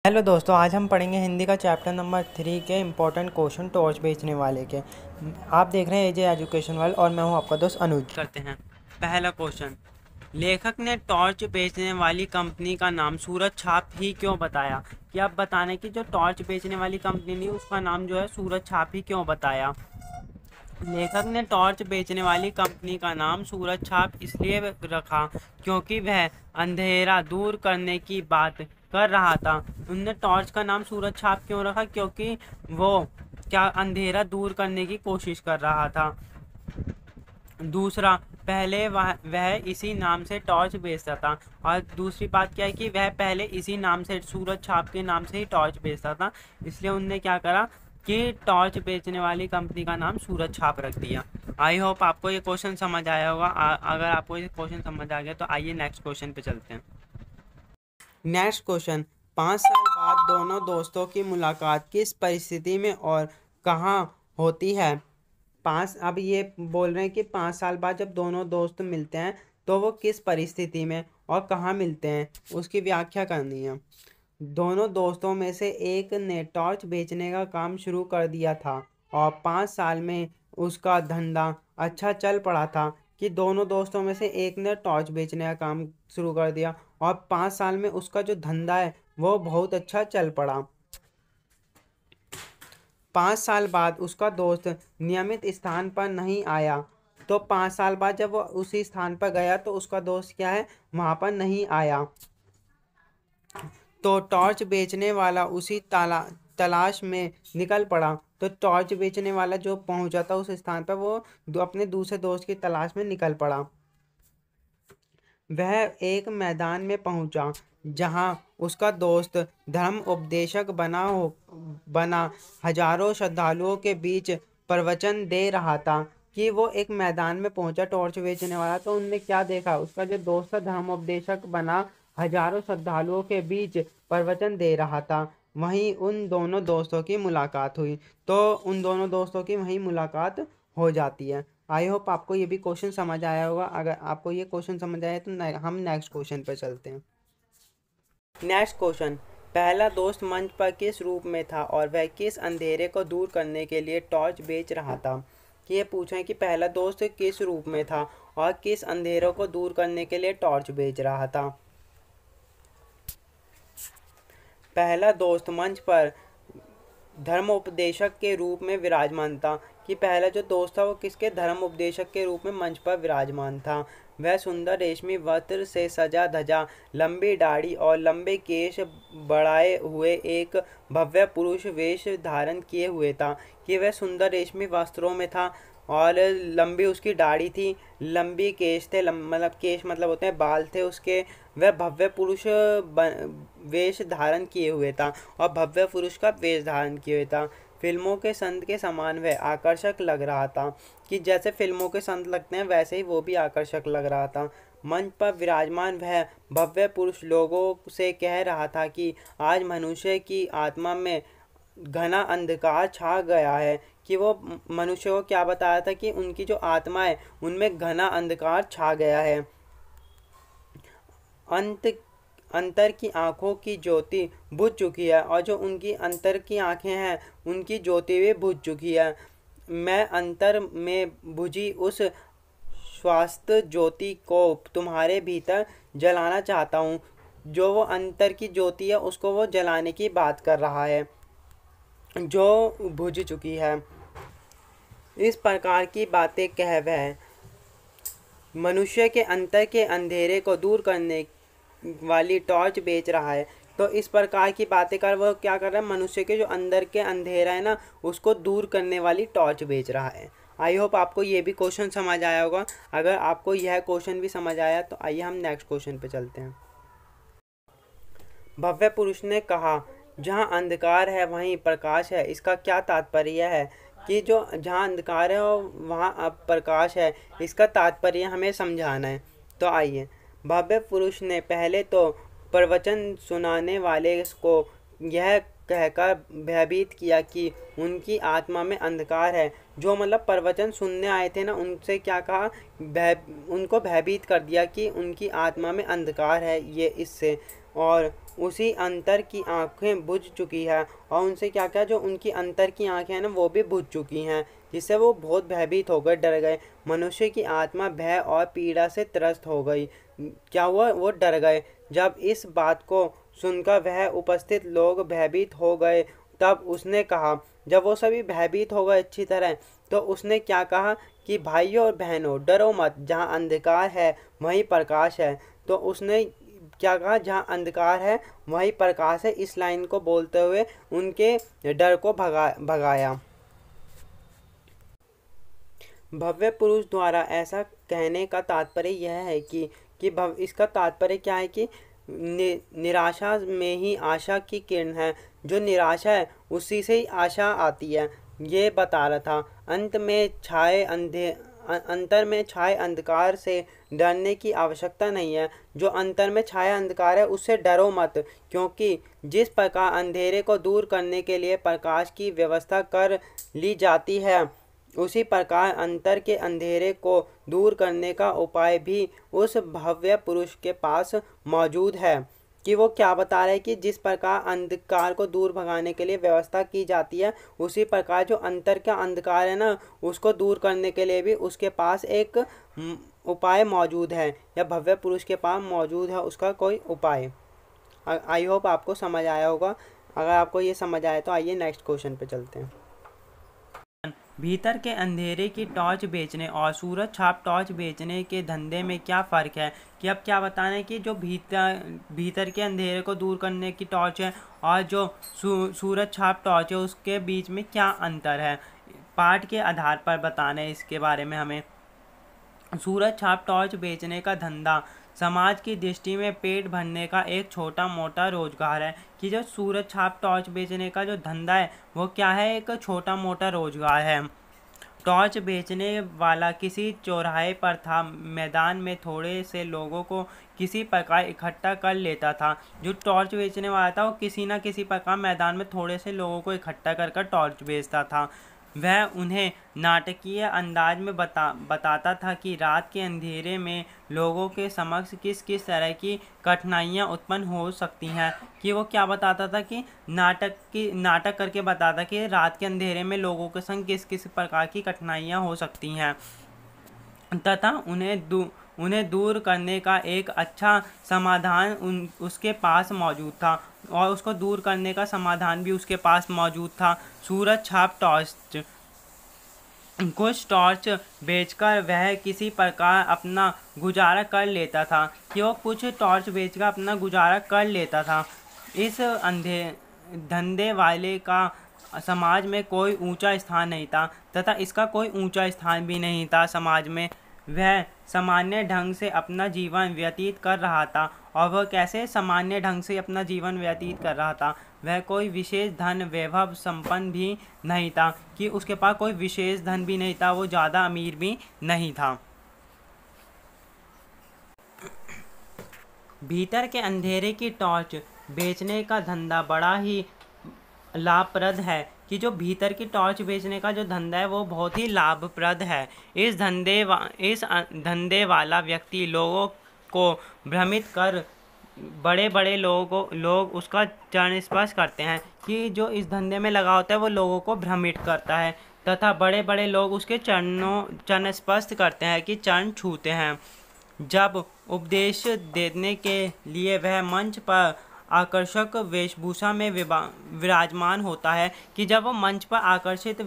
Hello दोस्तों, आज हम पढ़ेंगे हिंदी का चैप्टर नंबर 3 के इम्पोर्टेंट क्वेश्चन टॉर्च बेचने वाले के। आप देख रहे हैं एजे एजुकेशन वर्ल्ड और मैं हूं आपका दोस्त अनुज। करते हैं पहला क्वेश्चन। लेखक ने टॉर्च बेचने वाली कंपनी का नाम सूरज छाप ही क्यों बताया? कि आप बताने की जो टॉर्च बेचने वाली कंपनी थी उसका नाम जो है सूरज छाप ही क्यों बताया? लेखक ने टॉर्च बेचने वाली कंपनी का नाम सूरज छाप इसलिए रखा क्योंकि वह अंधेरा दूर करने की बात कर रहा था। उनने टॉर्च का नाम सूरज छाप क्यों रखा? क्योंकि वो क्या अंधेरा दूर करने की कोशिश कर रहा था। दूसरा, पहले वह इसी नाम से टॉर्च बेचता था। और दूसरी बात क्या है कि वह पहले इसी नाम से सूरज छाप के नाम से ही टॉर्च बेचता था, इसलिए उनने क्या करा कि टॉर्च बेचने वाली कंपनी का नाम सूरज छाप रख दिया। आई होप आपको ये क्वेश्चन समझ आया होगा। अगर आपको ये क्वेश्चन समझ आ गया तो आइए नेक्स्ट क्वेश्चन पे चलते हैं। Next question. 5 साल बाद दोनों दोस्तों की मुलाकात किस परिस्थिति में और कहाँ होती है? अब ये बोल रहे हैं कि 5 साल बाद जब दोनों दोस्त मिलते हैं तो वो किस परिस्थिति में और कहाँ मिलते हैं, उसकी व्याख्या करनी है। दोनों दोस्तों में से एक ने टॉर्च बेचने का काम शुरू कर दिया था और 5 साल में उसका धंधा अच्छा चल पड़ा था। कि दोनों दोस्तों में से एक ने टॉर्च बेचने का काम शुरू कर दिया और 5 साल में उसका जो धंधा है वो बहुत अच्छा चल पड़ा। 5 साल बाद उसका दोस्त नियमित स्थान पर नहीं आया। तो 5 साल बाद जब वो उसी स्थान पर गया तो उसका दोस्त क्या है, वहां पर नहीं आया। तो टॉर्च बेचने वाला उसी तलाश में निकल पड़ा। तो टॉर्च बेचने वाला जो पहुंचा था उस स्थान पर वो अपने दूसरे दोस्त की तलाश में निकल पड़ा। वह एक मैदान में पहुंचा जहां उसका दोस्त धर्म उपदेशक बना हजारों श्रद्धालुओं के बीच प्रवचन दे रहा था। कि वो एक मैदान में पहुंचा टॉर्च बेचने वाला, तो उनने क्या देखा, उसका जो दोस्त था धर्म उपदेशक बना हजारों श्रद्धालुओं के बीच प्रवचन दे रहा था। वहीं उन दोनों दोस्तों की मुलाकात हुई। तो उन दोनों दोस्तों की वहीं मुलाकात हो जाती है। आई होप आपको ये भी क्वेश्चन समझ आया होगा। अगर आपको ये क्वेश्चन समझ आया तो हम नेक्स्ट क्वेश्चन पर चलते हैं। Next question. पहला दोस्त मंच पर किस रूप में था और वह किस अंधेरे को दूर करने के लिए टॉर्च बेच रहा था? कि ये पूछें कि पहला दोस्त किस रूप में था और किस अंधेरों को दूर करने के लिए टॉर्च बेच रहा था। पहला दोस्त मंच पर धर्मोपदेशक के रूप में विराजमान था। कि पहला जो दोस्त था वो किसके धर्म उपदेशक के रूप में मंच पर विराजमान था। वह सुंदर रेशमी वस्त्र से सजा धजा, लंबी दाढ़ी और लंबे केश बढ़ाए हुए एक भव्य पुरुष वेश धारण किए हुए था। कि वह सुंदर रेशमी वस्त्रों में था और लंबी उसकी दाढ़ी थी, लंबी केश थे, मतलब केश मतलब होते हैं बाल थे उसके। वह भव्य पुरुष वेश धारण किए हुए था और भव्य पुरुष का वेश धारण किए हुए था। फिल्मों के संत के समान वह आकर्षक लग रहा था। कि जैसे फिल्मों के संत लगते हैं वैसे ही वो भी आकर्षक लग रहा था। मंच पर विराजमान वह भव्य पुरुष लोगों से कह रहा था कि आज मनुष्य की आत्मा में घना अंधकार छा गया है। कि वो मनुष्य को क्या बताया था कि उनकी जो आत्मा है उनमें घना अंधकार छा गया है। अंत अंतर की आंखों की ज्योति बुझ चुकी है और जो उनकी अंतर की आंखें हैं उनकी ज्योति भी बुझ चुकी है। मैं अंतर में बुझी उस स्वास्थ्य ज्योति को तुम्हारे भीतर जलाना चाहता हूँ। जो वो अंतर की ज्योति है उसको वो जलाने की बात कर रहा है जो बुझ चुकी है। इस प्रकार की बातें कह वह मनुष्य के अंतर के अंधेरे को दूर करने वाली टॉर्च बेच रहा है। तो इस प्रकार की बातें कर वो क्या कर रहा है, मनुष्य के जो अंदर के अंधेरा है ना उसको दूर करने वाली टॉर्च बेच रहा है। आई होप आपको ये भी क्वेश्चन समझ आया होगा। अगर आपको यह क्वेश्चन भी समझ आया तो आइए हम नेक्स्ट क्वेश्चन पे चलते हैं। भव्य पुरुष ने कहा, जहाँ अंधकार है वहीं प्रकाश है। इसका क्या तात्पर्य है? कि जो जहाँ अंधकार है और वहाँ अब प्रकाश है, इसका तात्पर्य हमें समझाना है। तो आइए। भव्य पुरुष ने पहले तो प्रवचन सुनाने वाले को यह कहकर भयभीत किया कि उनकी आत्मा में अंधकार है। जो मतलब प्रवचन सुनने आए थे ना उनसे क्या कहा, उनको भयभीत कर दिया कि उनकी आत्मा में अंधकार है। ये इससे और उसी अंतर की आंखें बुझ चुकी है, और उनसे क्या क्या जो उनकी अंतर की आंखें हैं ना वो भी बुझ चुकी हैं, जिससे वो बहुत भयभीत हो गए, डर गए। मनुष्य की आत्मा भय और पीड़ा से त्रस्त हो गई। क्या हुआ, वो डर गए। जब इस बात को सुनकर वह उपस्थित लोग भयभीत हो गए, तब उसने कहा, जब वो सभी भयभीत हो गए अच्छी तरह, तो उसने क्या कहा कि भाइयों और बहनों, डरो मत, जहाँ अंधकार है वहीं प्रकाश है। तो उसने क्या कहा, जहाँ अंधकार है वहीं प्रकाश है। इस लाइन को बोलते हुए उनके डर को भगाया। भव्य पुरुष द्वारा ऐसा कहने का तात्पर्य यह है कि इसका तात्पर्य क्या है कि निराशा में ही आशा की किरण है। जो निराशा है उसी से ही आशा आती है, ये बता रहा था। अंतर में छाए अंधकार से डरने की आवश्यकता नहीं है। जो अंतर में छाया अंधकार है उससे डरो मत, क्योंकि जिस प्रकार अंधेरे को दूर करने के लिए प्रकाश की व्यवस्था कर ली जाती है, उसी प्रकार अंतर के अंधेरे को दूर करने का उपाय भी उस भव्य पुरुष के पास मौजूद है। कि वो क्या बता रहे हैं कि जिस प्रकार अंधकार को दूर भगाने के लिए व्यवस्था की जाती है, उसी प्रकार जो अंतर का अंधकार है ना, उसको दूर करने के लिए भी उसके पास एक उपाय मौजूद है, या भव्य पुरुष के पास मौजूद है उसका कोई उपाय। आई होप आपको समझ आया होगा। अगर आपको ये समझ आया तो आइए नेक्स्ट क्वेश्चन पे चलते हैं। भीतर के अंधेरे की टॉर्च बेचने और सूरज छाप टॉर्च बेचने के धंधे में क्या फ़र्क है? कि अब क्या बताना है कि जो भीतर के अंधेरे को दूर करने की टॉर्च है और जो सूरज छाप टॉर्च है उसके बीच में क्या अंतर है, पाठ के आधार पर बताना है इसके बारे में हमें। सूरज छाप टॉर्च बेचने का धंधा समाज की दृष्टि में पेट भरने का एक छोटा मोटा रोजगार है। कि जो सूरज छाप टॉर्च बेचने का जो धंधा है वो क्या है, एक छोटा मोटा रोजगार है। टॉर्च बेचने वाला किसी चौराहे पर था, मैदान में थोड़े से लोगों को किसी प्रकार इकट्ठा कर लेता था। जो टॉर्च बेचने वाला था वो किसी न किसी प्रकार मैदान में थोड़े से लोगों को इकट्ठा कर टॉर्च बेचता था। वह उन्हें नाटकीय अंदाज में बताता था कि रात के अंधेरे में लोगों के समक्ष किस किस तरह की कठिनाइयाँ उत्पन्न हो सकती हैं। कि वो क्या बताता था कि नाटक करके बताता कि रात के अंधेरे में लोगों के संग किस किस प्रकार की कठिनाइयाँ हो सकती हैं, तथा उन्हें दूर करने का एक अच्छा समाधान उसके पास मौजूद था, और उसको दूर करने का समाधान भी उसके पास मौजूद था। सूरज छाप टॉर्च। कुछ टॉर्च बेचकर वह किसी प्रकार अपना गुजारा कर लेता था। कि वो कुछ टॉर्च बेचकर अपना गुजारा कर लेता था। इस धंधे वाले का समाज में कोई ऊंचा स्थान नहीं था, तथा इसका कोई ऊंचा स्थान भी नहीं था समाज में। वह सामान्य ढंग से अपना जीवन व्यतीत कर रहा था। और वह कैसे सामान्य ढंग से अपना जीवन व्यतीत कर रहा था? वह कोई विशेष धन वैभव संपन्न भी नहीं था। कि उसके पास कोई विशेष धन भी नहीं था, वो ज़्यादा अमीर भी नहीं था। भीतर के अंधेरे की टॉर्च बेचने का धंधा बड़ा ही लाभप्रद है। कि जो भीतर की टॉर्च बेचने का जो धंधा है वो बहुत ही लाभप्रद है। इस धंधे वाला व्यक्ति लोगों को भ्रमित कर बड़े बड़े लोग उसका चरण स्पर्श करते हैं। कि जो इस धंधे में लगा होता है वो लोगों को भ्रमित करता है, तथा बड़े बड़े लोग उसके चरण स्पर्श करते हैं, कि चरण छूते हैं। जब उपदेश देने के लिए वह मंच पर आकर्षक वेशभूषा में विराजमान होता है। कि जब वो मंच पर आकर्षित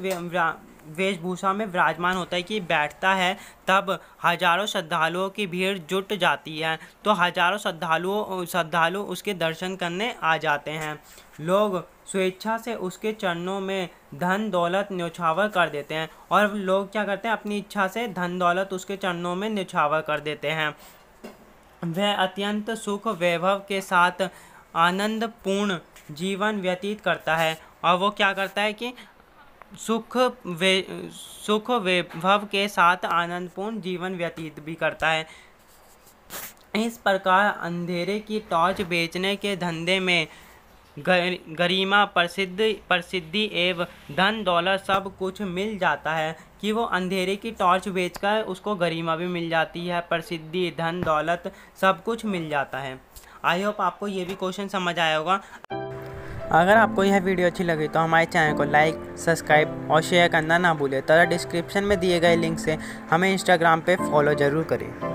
वेशभूषा में विराजमान होता है, कि बैठता है, तब हजारों श्रद्धालुओं की भीड़ जुट जाती है। तो हजारों श्रद्धालु उसके दर्शन करने आ जाते हैं। लोग स्वेच्छा से उसके चरणों में धन दौलत न्यौछावर कर देते हैं। और लोग क्या करते हैं, अपनी इच्छा से धन दौलत उसके चरणों में न्यौछावर कर देते हैं। वह अत्यंत सुख वैभव के साथ आनंदपूर्ण जीवन व्यतीत करता है। और वो क्या करता है कि सुख वैभव के साथ आनंदपूर्ण जीवन व्यतीत भी करता है। इस प्रकार अंधेरे की टॉर्च बेचने के धंधे में गरिमा प्रसिद्धि एवं धन दौलत सब कुछ मिल जाता है। कि वो अंधेरे की टॉर्च बेचकर उसको गरिमा भी मिल जाती है, प्रसिद्धि धन दौलत सब कुछ मिल जाता है। आई होप आपको ये भी क्वेश्चन समझ आया होगा। अगर आपको यह वीडियो अच्छी लगी तो हमारे चैनल को लाइक, सब्सक्राइब और शेयर करना ना भूलें तथा डिस्क्रिप्शन में दिए गए लिंक से हमें इंस्टाग्राम पे फॉलो ज़रूर करें।